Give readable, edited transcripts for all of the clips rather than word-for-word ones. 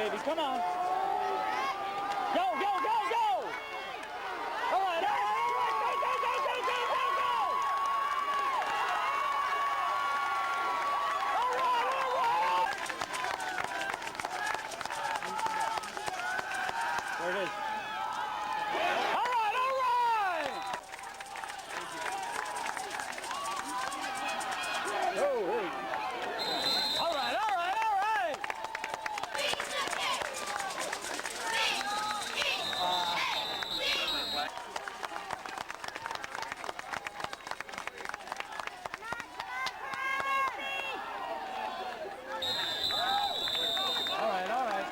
baby, come on. Go, go, go, go! All right, go, go, go, go, go, go, go, go! All right, all right! There it is. All right, all right! Oh, hey. All right, all right, all right! All right, all right.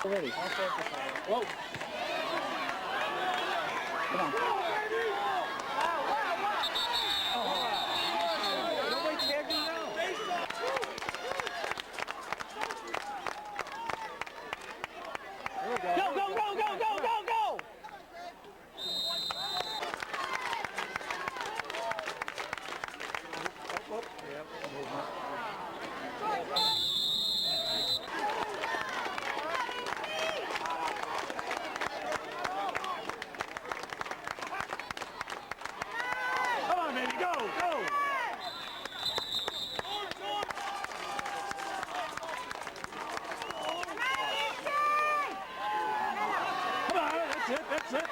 Ready. Whoa. Come on. Nobody tagged him down. Go, go, go, go, go, go, go! Come on, baby, go, go! Come on, that's it, that's it.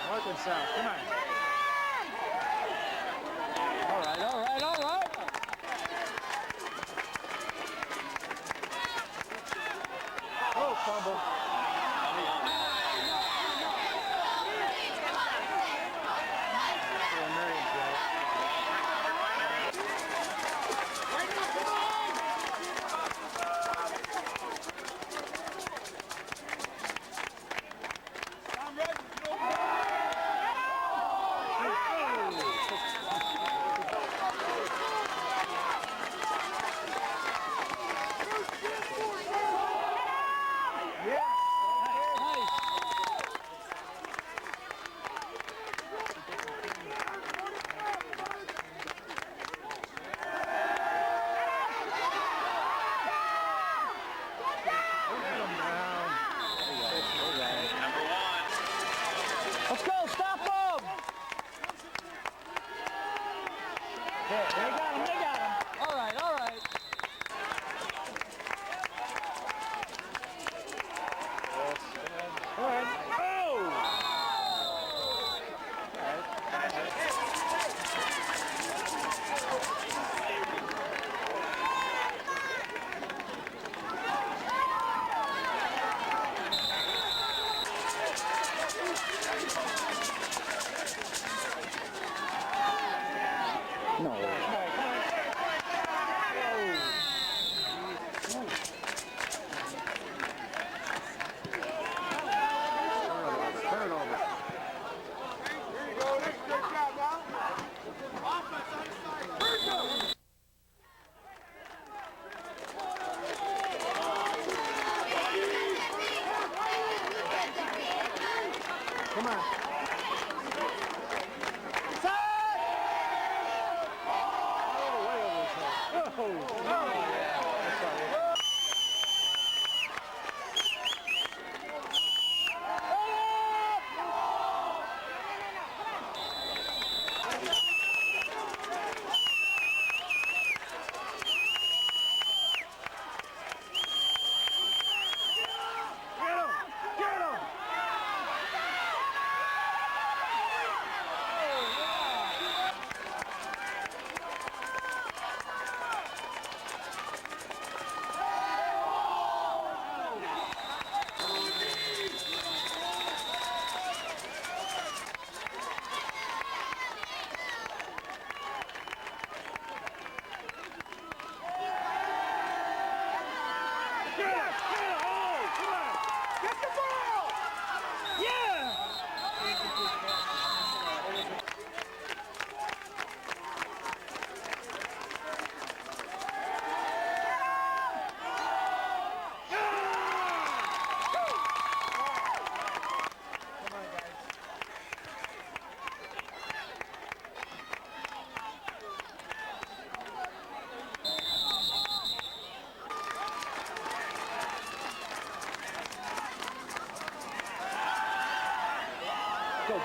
North and south, come on. All right, all right, all right.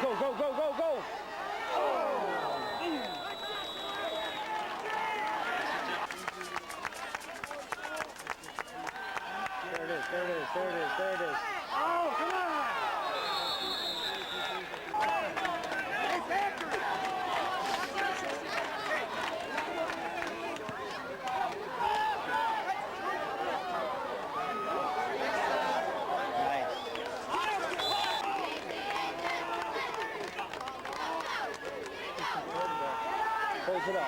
Go, go, go, go, go! There it is, there it is, there it is, there it is. Oh, come on! Close it up.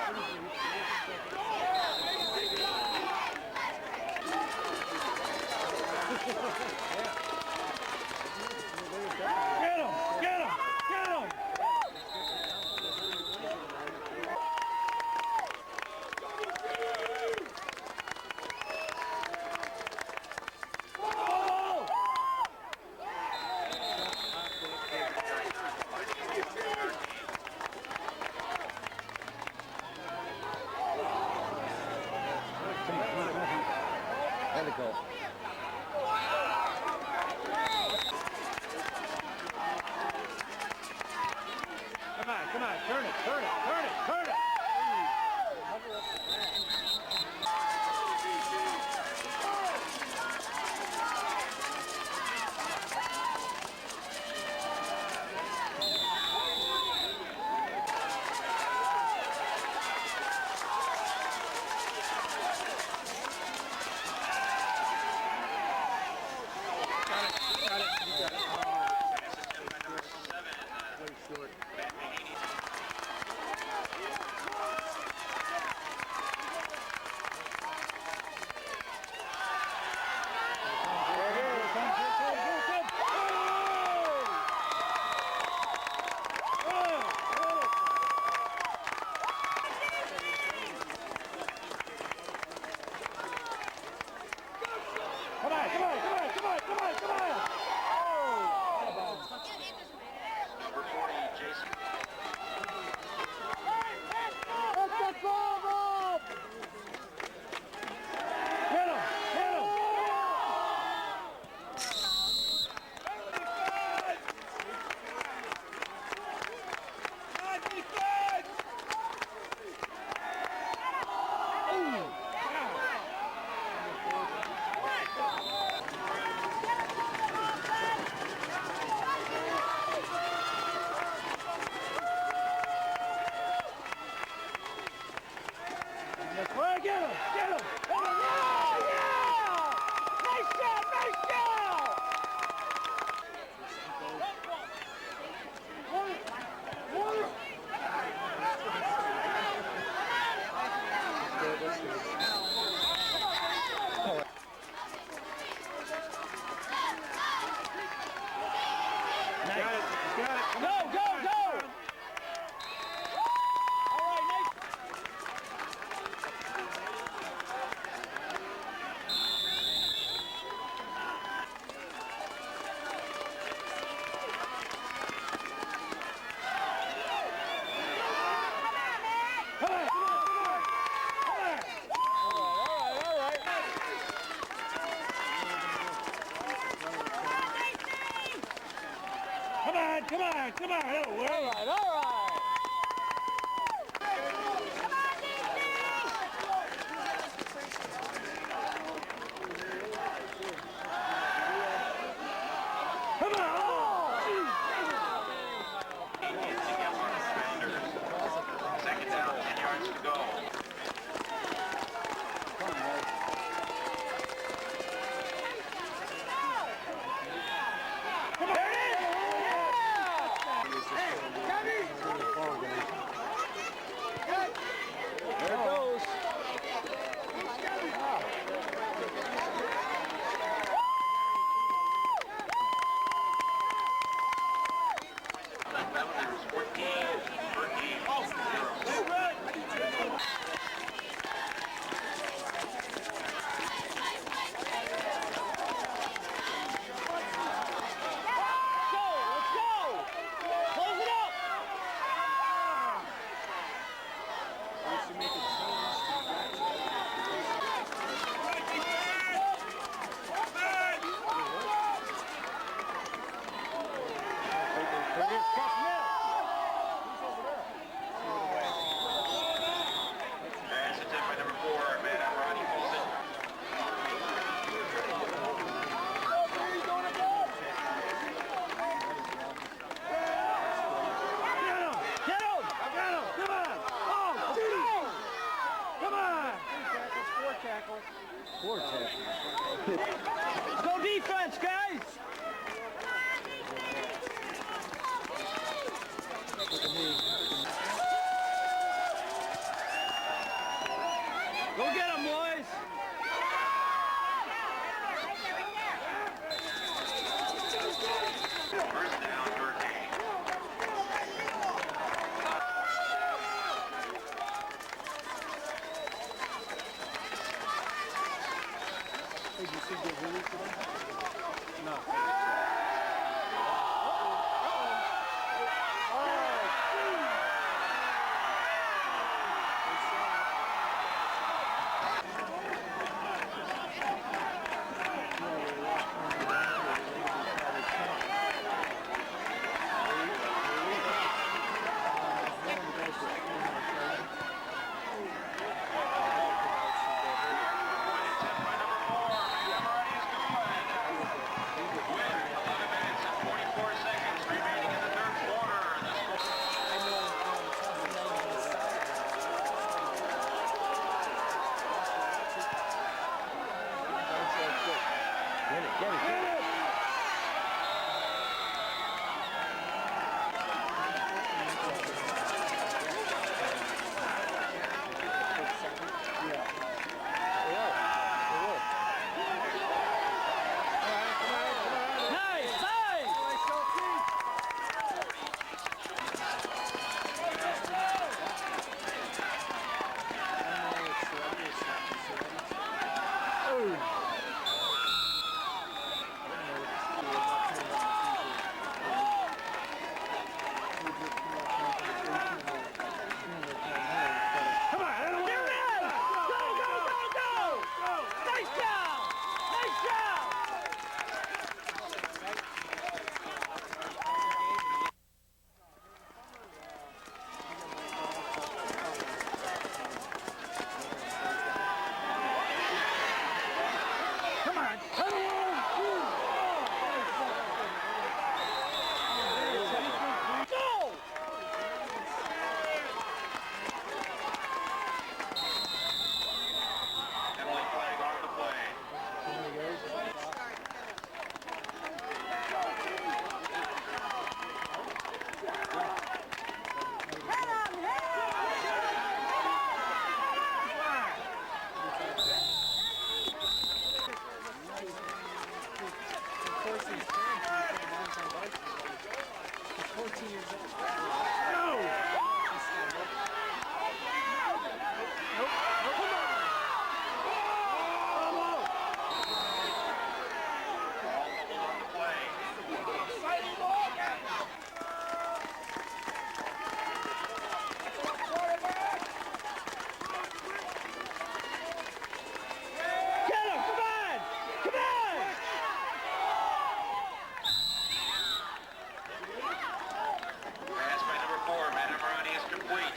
Get him! Get him! Get him! Oh! Let it go. Come on, turn it, turn it, turn it, turn it! tackle. Poor tackle. Go defense, guys! Go get him, boys! First down, Hurricane. Did you see the video today? No. Penalty flag on the play. Get him! Come on! Come on! Pass by number 4, Manamorati is complete.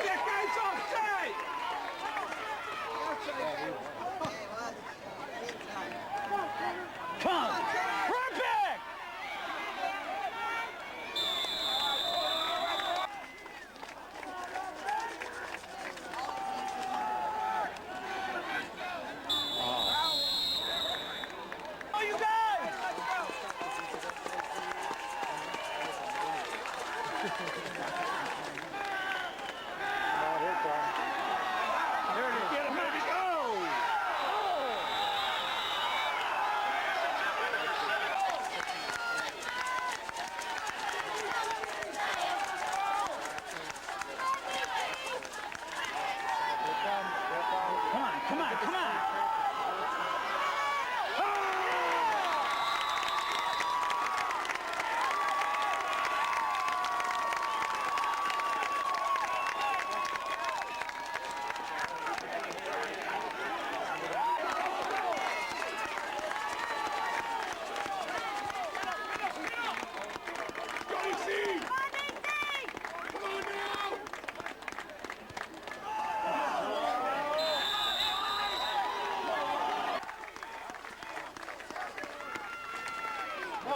Get guys offside! Come on! Run back! Oh, you guys! There it is. Get him, baby, go!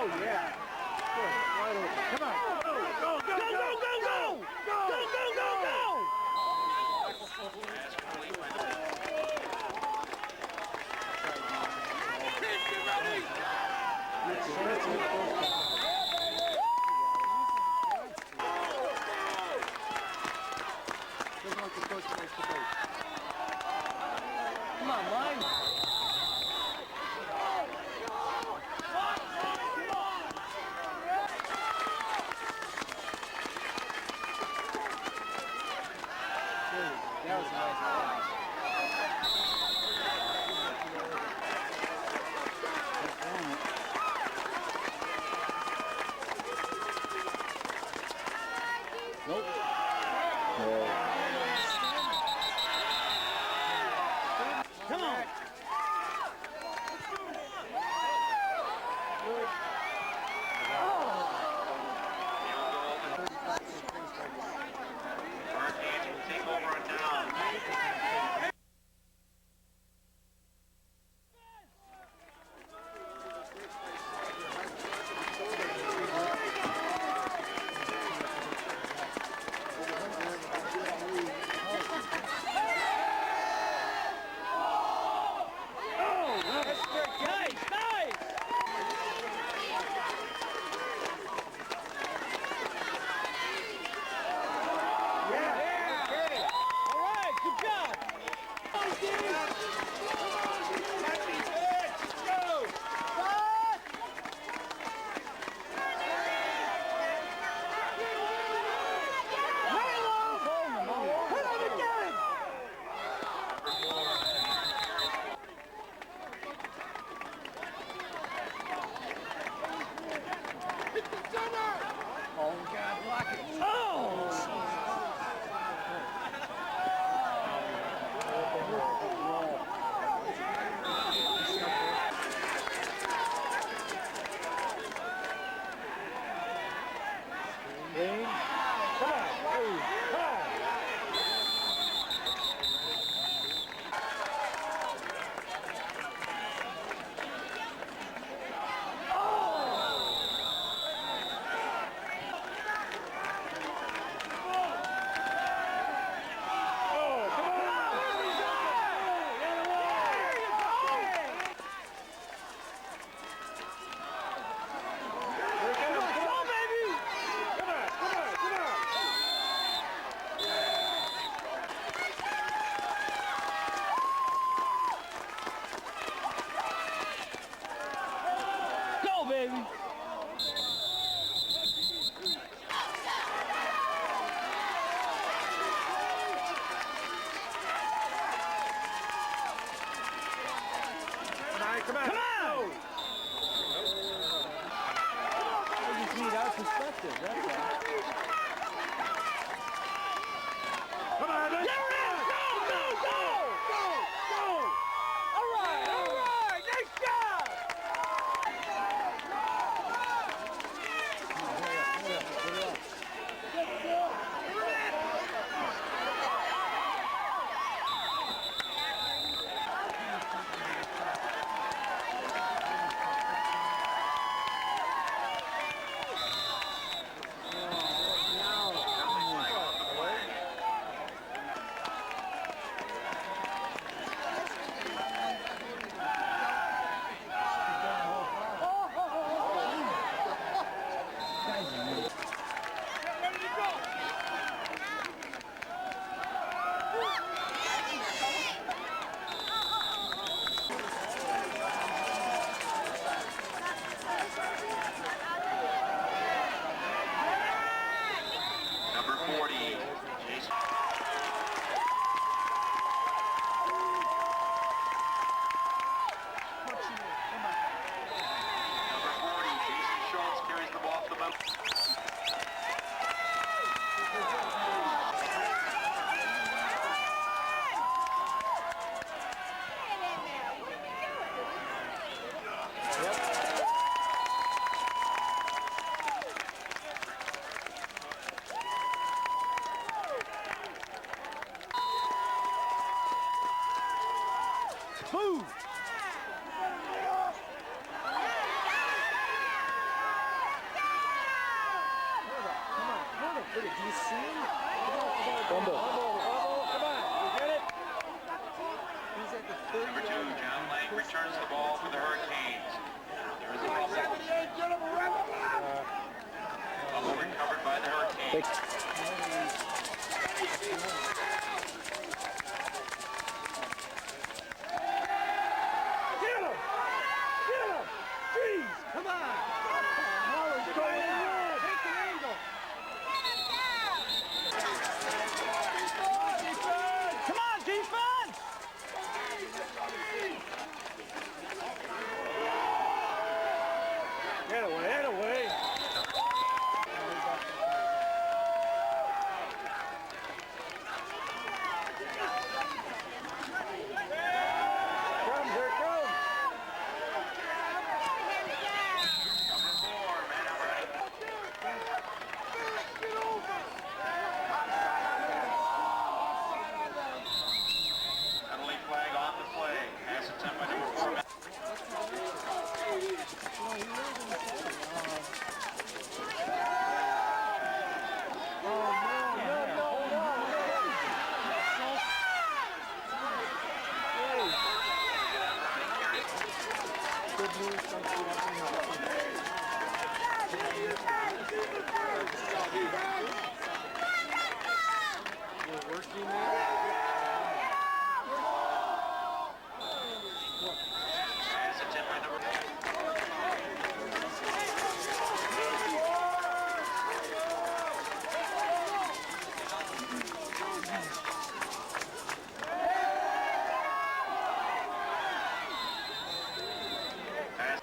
Oh, yeah. Good. Wide open. Come on. Go, go, go, Go, go, go, go! Go, go, go, go! Doesn't like the coach that makes the bait. Come on, line. That was a nice pass. Nope. Come on. Hurricanes will take over on down. Nice, nice! All right, good job. Go, baby! Come on. Come on! We just need our perspective, that's all. Come on. There it is! Go, go, go! All right, nice job! Number 40, Jason. Number 40, Jason Schultz carries the ball off the boat. Move! Do you see him? Fumble. Come on. You get it? He's at the 30 Number 2, yard John line. Lang returns the ball for the Hurricanes. There is a fumble. Fumble recovered by the Hurricanes. Get him! Get him! Jeez! Come on! Molly's going in! Take an angle! Come on, defense! Get away, get away! Here it comes! Number 4, Manning ready. Penalty flag on the play. Pass attempt by number 4, Manning. Good news comes to We're working there. Pass attempt by number 4. Pass.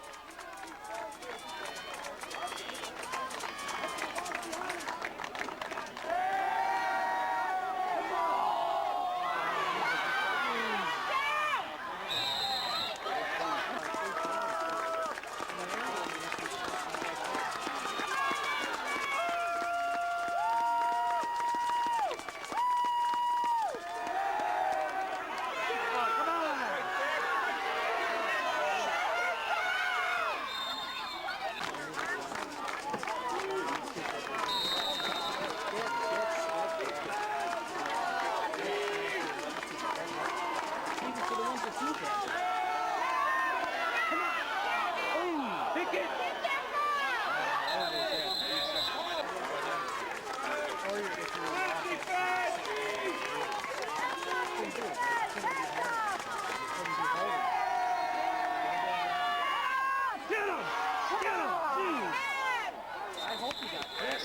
Pick it! Get him! Get him! Jeez! I hope you got it.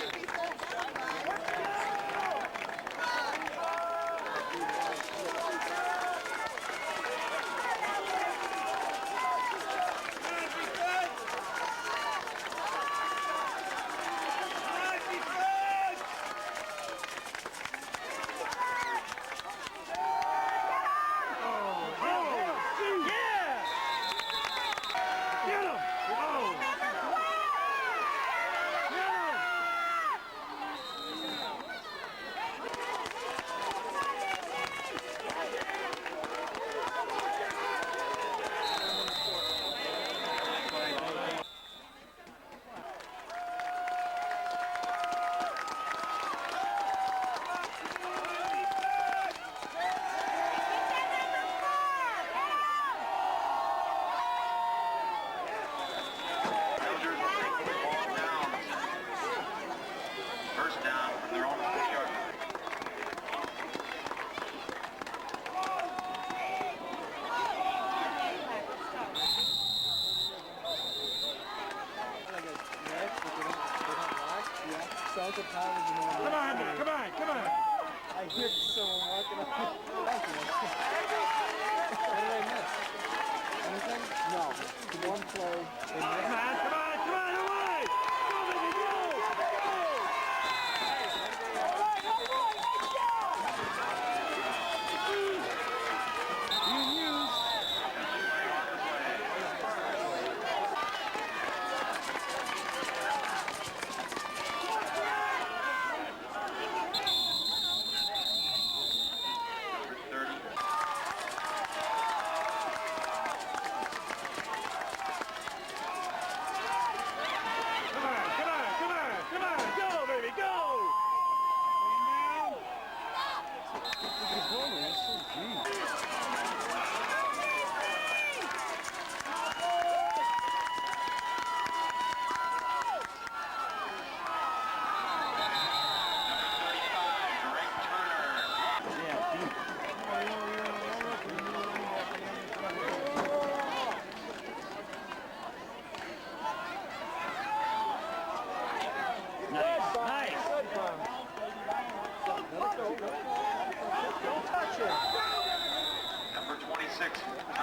Rangers will take the ball down. First down from their own 40-yard line. Sergeant Powers and all Come on, man, come on, come on! I hear someone walking up. Thank you. What did I miss? Anything? No. One play. They Come missed. on, come on, come on, away! Go, baby, go! Number 30.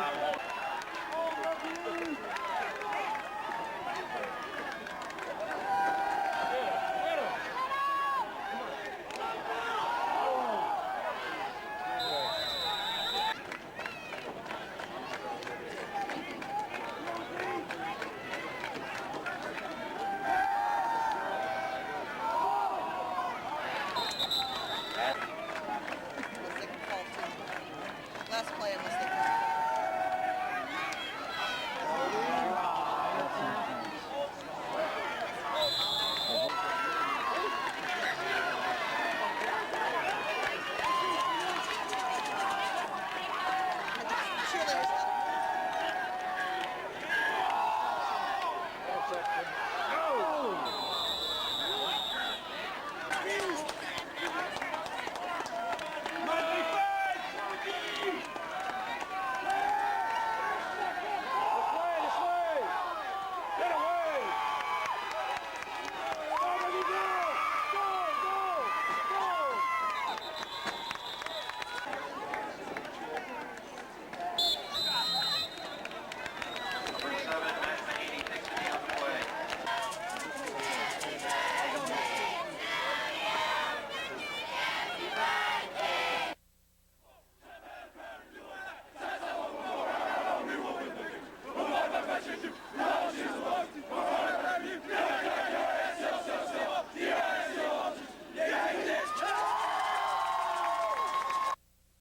top